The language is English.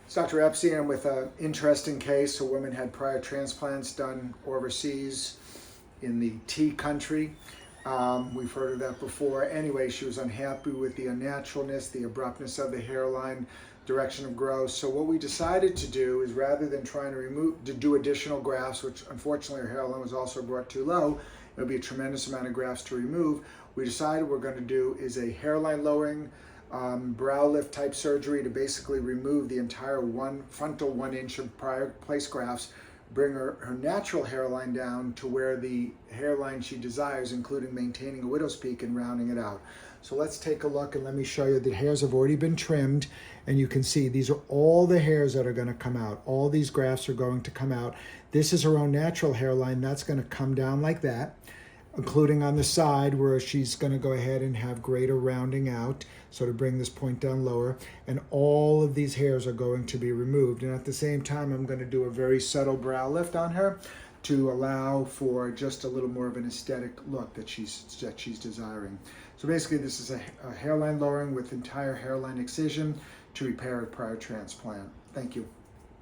It's Dr. Epstein. I'm with an interesting case. A woman had prior transplants done overseas in the tea country. We've heard of that before. Anyway, she was unhappy with the unnaturalness, the abruptness of the hairline, direction of growth. So what we decided to do is, rather than trying to do additional grafts, which unfortunately her hairline was also brought too low, it would be a tremendous amount of grafts to remove. We decided what we're going to do is a hairline lowering brow lift type surgery to basically remove the entire frontal 1 inch of prior place grafts, bring her natural hairline down to where the hairline she desires, including maintaining a widow's peak and rounding it out. So let's take a look and let me show you. The hairs have already been trimmed, and you can see these are all the hairs that are going to come out. All these grafts are going to come out. This is her own natural hairline. That's going to come down like that, including on the side where she's going to go ahead and have greater rounding out, so to bring this point down lower. And all of these hairs are going to be removed. And at the same time, I'm going to do a very subtle brow lift on her to allow for just a little more of an aesthetic look that she's desiring. So basically, this is a hairline lowering with entire hairline excision to repair a prior transplant. Thank you.